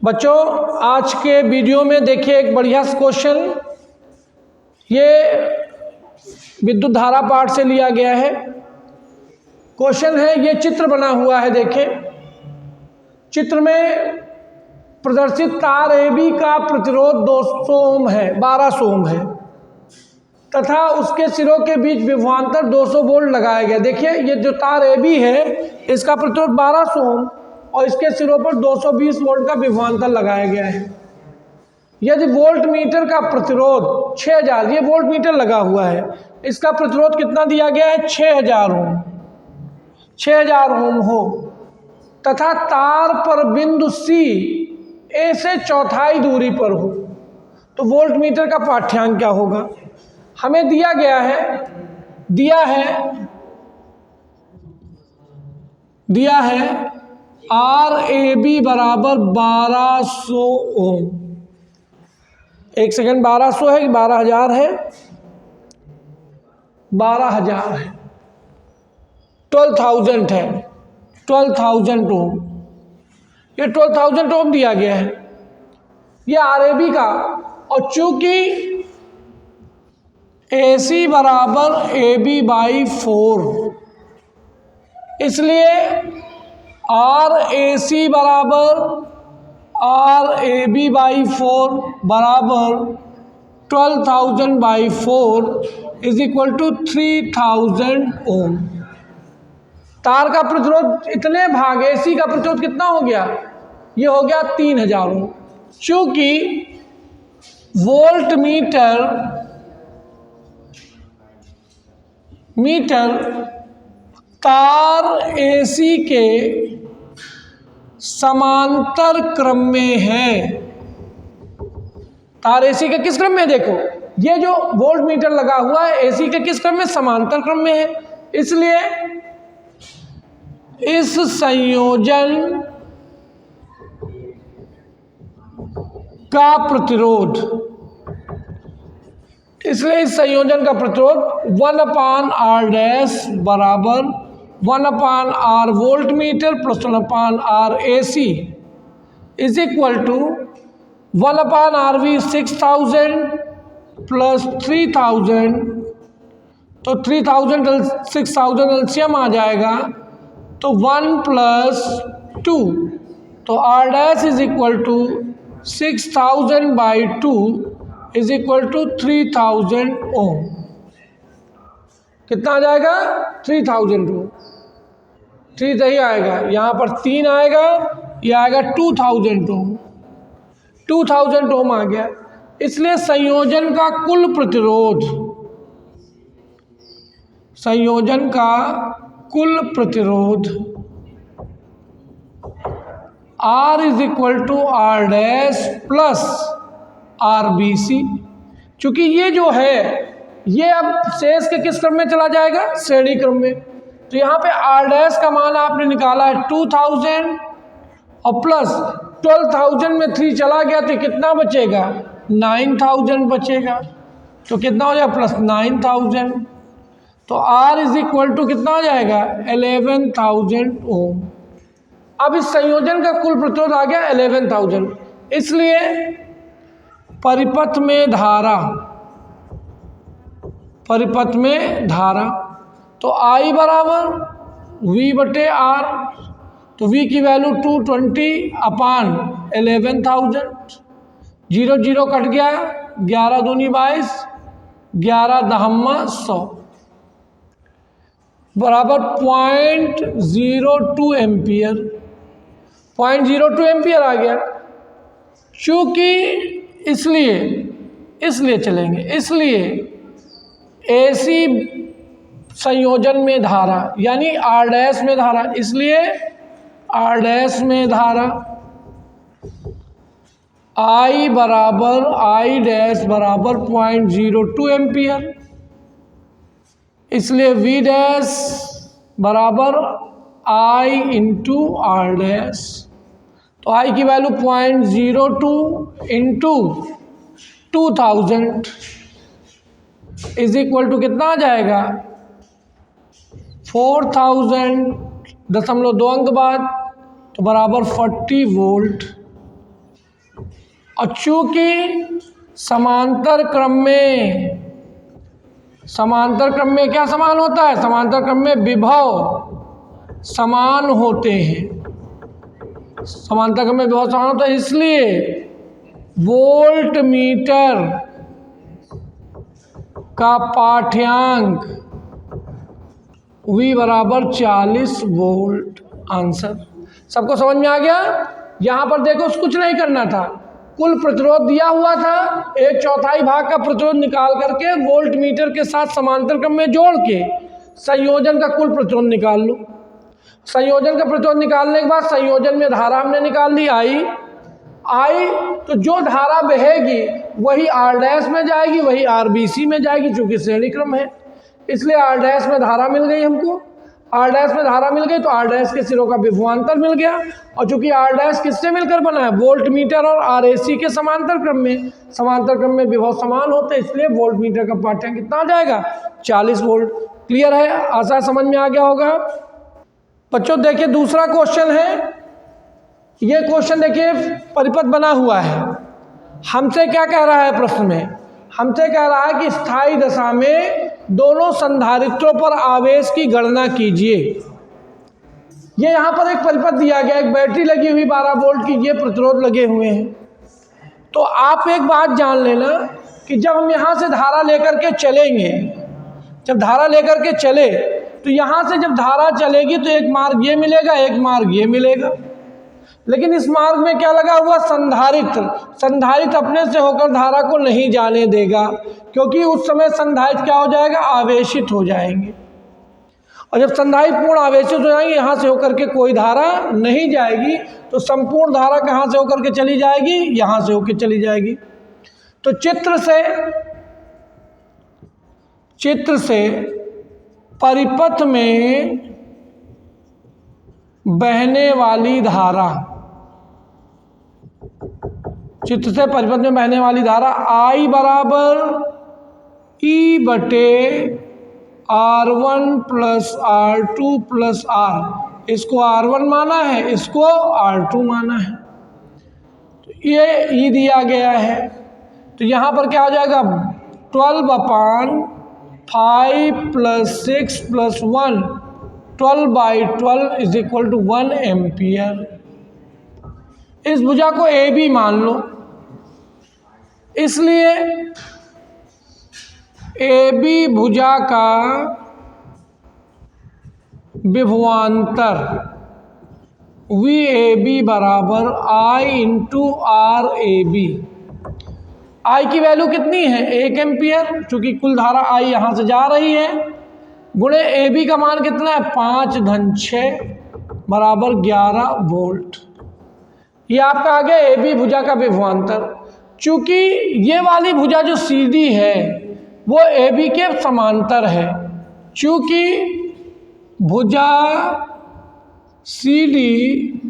बच्चों आज के वीडियो में देखिए एक बढ़िया क्वेश्चन, ये विद्युत धारा पाठ से लिया गया है। क्वेश्चन है, ये चित्र बना हुआ है। देखें चित्र में प्रदर्शित तार AB का प्रतिरोध 200 ओम है, 1200 ओम है तथा उसके सिरों के बीच विभवांतर 200 वोल्ट लगाया गया। देखिए ये जो तार AB है इसका प्रतिरोध 1200 ओम और इसके सिरों पर 220 वोल्ट का विभवांतर लगाया गया है। यदि वोल्ट मीटर का प्रतिरोध 6000, ये वोल्ट मीटर लगा हुआ है, इसका प्रतिरोध कितना दिया गया है 6000 ओम, 6000 ओम हो तथा तार पर बिंदु C A से चौथाई दूरी पर हो तो वोल्ट मीटर का पाठ्यांक क्या होगा। हमें दिया है RAB बराबर 1200 ओम। एक सेकंड, 1200 है कि 12000 है? 12000 है, 12,000 है, 12,000 ओम। ये 12,000 ओम दिया गया है, ये RAB का। और चूंकि AC बराबर AB/4 इसलिए RAC बराबर RAB/4 बराबर 12,000/4 इज इक्वल टू 3000 ओम। तार का प्रतिरोध इतने भाग AC का प्रतिरोध कितना हो गया, ये हो गया 3000 ओम। चूंकि वोल्ट मीटर तार AC के समांतर क्रम में है। तार AC के किस क्रम में, देखो ये जो वोल्ट मीटर लगा हुआ है AC के किस क्रम में, समांतर क्रम में है। इसलिए इस संयोजन का प्रतिरोध 1/R डैश बराबर 1/R volt meter plus 1/R AC is equal to 1/RV 6000 plus 3000, तो 3000 6000 एलसीएम आ जाएगा तो 1 + 2, तो R dash is equal to 6000/2 is equal to 3000 ohm. कितना आ जाएगा 3000 ओम। 3 नहीं आएगा, यहाँ पर 3 आएगा, यह आएगा 2000 ओम। 2000 ओम आ गया। इसलिए संयोजन का कुल प्रतिरोध R is equal to R dash plus RBC। चूंकि ये जो है ये अब शेष के किस क्रम में चला जाएगा, श्रेणी क्रम में। तो यहाँ पे R डैश का मान आपने निकाला है 2000 और प्लस 12,000 में 3 चला गया तो कितना बचेगा, 9000 बचेगा। तो कितना हो जाएगा, प्लस 9000। तो R इज इक्वल टू कितना हो जाएगा, 11000 ओम। अब इस संयोजन का कुल प्रतिरोध आ गया 11000। इसलिए परिपथ में धारा तो I बराबर V/R, तो V की वैल्यू 220/11,000, 0 0 कट गया, 11 दूनी 22, 11 दहम्मा 100 बराबर 0.02 एम्पियर। 0.02 एम्पियर आ गया। चूँकि इसलिए चलेंगे, इसलिए AC संयोजन में धारा यानी R डैश में धारा, इसलिए R डैश में धारा I डैश बराबर 0.02 एम्पियर। इसलिए V डैश बराबर I इंटू R डैश, तो I की value 0.02 into 2000 is equal to कितना आ जाएगा, 4000.2 अंक बाद, तो बराबर 40 वोल्ट। और चूंकि समांतर क्रम में क्या समान होता है, समांतर क्रम में विभव समान होते हैं, समांतर क्रम में विभव समान होता है, इसलिए वोल्ट मीटर का पाठ्यांक V बराबर 40 वोल्ट। आंसर सबको समझ में आ गया। यहाँ पर देखो कुछ नहीं करना था, कुल प्रतिरोध दिया हुआ था, 1/4 भाग का प्रतिरोध निकाल करके वोल्ट मीटर के साथ समांतर क्रम में जोड़ के संयोजन का कुल प्रतिरोध निकाल लो। संयोजन का प्रतिरोध निकालने के बाद संयोजन में धारा हमने निकाल ली आई, तो जो धारा बहेगी वही R डैश में जाएगी, वही RBC में जाएगी, चूंकि श्रेणी क्रम है इसलिए R डैश में धारा मिल गई हमको। R डैश में धारा मिल गई तो R डैश के सिरों का विभवांतर मिल गया, और चूंकि R डैश किससे मिलकर बना है, वोल्ट मीटर और RAC के समांतर क्रम में विभव समान होते, इसलिए वोल्ट मीटर का पाठ्यांक कितना आ जाएगा, 40 वोल्ट। क्लियर है, आशा समझ में आ गया होगा। बच्चों देखिए दूसरा क्वेश्चन है, ये क्वेश्चन देखिए परिपथ बना हुआ है। हमसे क्या कह रहा है प्रश्न में, हमसे कह रहा है कि स्थायी दशा में दोनों संधारित्रों पर आवेश की गणना कीजिए। ये यहाँ पर एक परिपथ दिया गया, एक बैटरी लगी हुई 12 वोल्ट की, ये प्रतिरोध लगे हुए हैं। तो आप एक बात जान लेना कि जब हम यहाँ से धारा लेकर के चलेंगे, जब धारा लेकर के चले तो यहाँ से जब धारा चलेगी तो एक मार्ग ये मिलेगा, एक मार्ग ये मिलेगा, लेकिन इस मार्ग में क्या लगा हुआ, संधारित्र अपने से होकर धारा को नहीं जाने देगा, क्योंकि उस समय संधारित्र क्या हो जाएगा, आवेशित हो जाएंगे, और जब संधारित्र पूर्ण आवेशित हो जाएंगे, यहाँ से होकर के कोई धारा नहीं जाएगी, तो संपूर्ण धारा कहाँ से होकर के चली जाएगी, यहाँ से होकर चली जाएगी। तो चित्र से परिपथ में बहने वाली धारा, चित्र से परिपथ में बहने वाली धारा I बराबर E बटे R1 plus R2 plus R, इसको R1 माना है, इसको R2 माना है, तो ये E दिया गया है। तो यहाँ पर क्या हो जाएगा, 12/5 plus 6 plus 1, 12/12 is equal to 1 ampere. इस भुजा को AB मान लो, इसलिए AB भुजा का विभवांतर VAB बराबर I इंटू RAB। I की वैल्यू कितनी है, 1 एम्पियर, चूंकि कुल धारा I यहाँ से जा रही है, गुणे AB का मान कितना है, 5-6 बराबर 11 वोल्ट। ये आपका आ गया AB भुजा का विभवांतर। चूंकि ये वाली भुजा जो CD है वो AB के समांतर है, चूंकि भुजा CD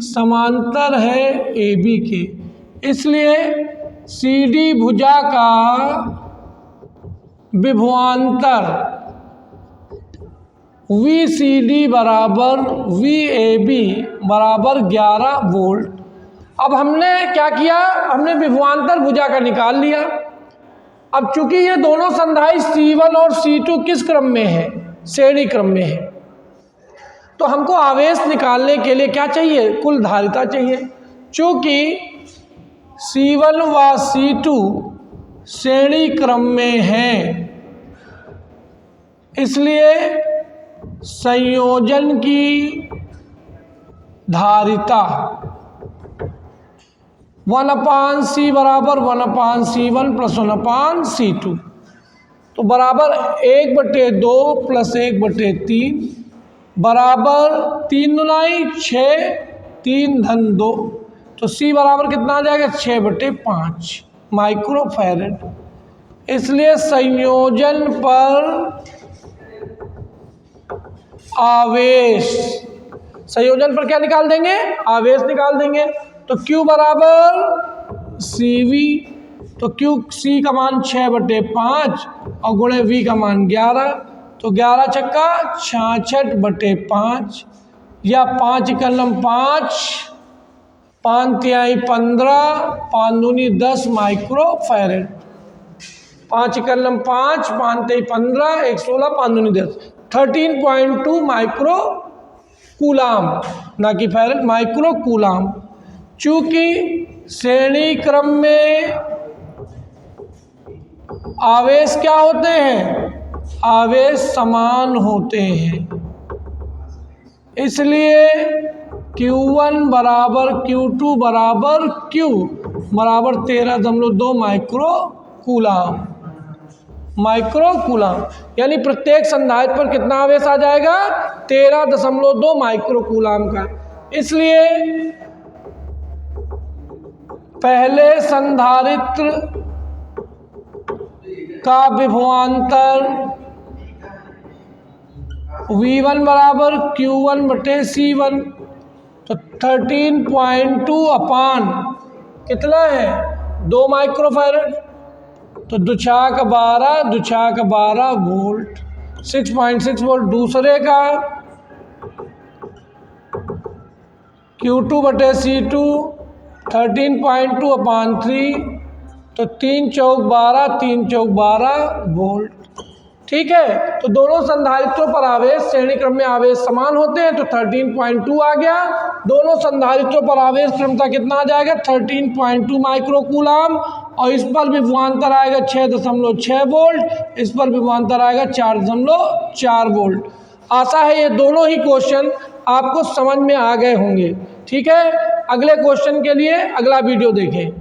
समांतर है AB के, इसलिए CD भुजा का विभवांतर VCD बराबर VAB बराबर 11 वोल्ट। अब हमने क्या किया, हमने विभवांतर भुजा का निकाल लिया। अब चूंकि ये दोनों संधारित्र C1 और C2 किस क्रम में है, श्रेणी क्रम में है, तो हमको आवेश निकालने के लिए क्या चाहिए, कुल धारिता चाहिए। चूंकि C1 व C2 श्रेणी क्रम में है, इसलिए संयोजन की धारिता 1/C बराबर 1/C1 प्लस 1/C2, तो बराबर 1/2 प्लस 1/3 बराबर 3 दूनी 6, 3 धन 2, तो C बराबर कितना आ जाएगा, 6/5 माइक्रोफैरड। इसलिए संयोजन पर आवेश, संयोजन पर क्या निकाल देंगे, आवेश निकाल देंगे। तो Q बराबर CV, तो C का मान 6/5 और गुणे V का मान 11, तो 11 छक्का 66/5 या 5 कलम 5 5 तिहाई 15, 5 दूनी 10 माइक्रो फैरेड। 5 एकलम 5, 5 तिहाई 15, 1 16, 5 दूनी 10, 13.2 माइक्रो कूलाम, ना कि फैरेड, माइक्रो कूलाम। चूंकि श्रेणी क्रम में आवेश क्या होते हैं, आवेश समान होते हैं, इसलिए Q1 बराबर Q2 बराबर Q बराबर 13.2 माइक्रो कूलाम। माइक्रो कूलाम यानी प्रत्येक संधारित्र पर कितना आवेश आ जाएगा, 13.2 माइक्रो कूलाम का। इसलिए पहले संधारित्र का विभवांतर V1 बराबर Q1 बटे C1, तो 13.2 अपान कितना है, 2 माइक्रोफैरड, तो दुछाक 12 वोल्ट, 6.6 वोल्ट। दूसरे का Q2 बटे C2 13.2 अपान 3, तो 3 चौक 12 वोल्ट। ठीक है, तो दोनों संधारित्रों पर आवेश श्रेणी क्रम में आवेश समान होते हैं, तो 13.2 आ गया। दोनों संधारित्रों पर आवेश क्षमता कितना आ जाएगा, 13.2 माइक्रो कूलाम, और इस पर विभवांतर आएगा 6.6 वोल्ट, इस पर विभवांतर आएगा 4.4 वोल्ट। आशा है ये दोनों ही क्वेश्चन आपको समझ में आ गए होंगे। ठीक है, अगले क्वेश्चन के लिए अगला वीडियो देखें।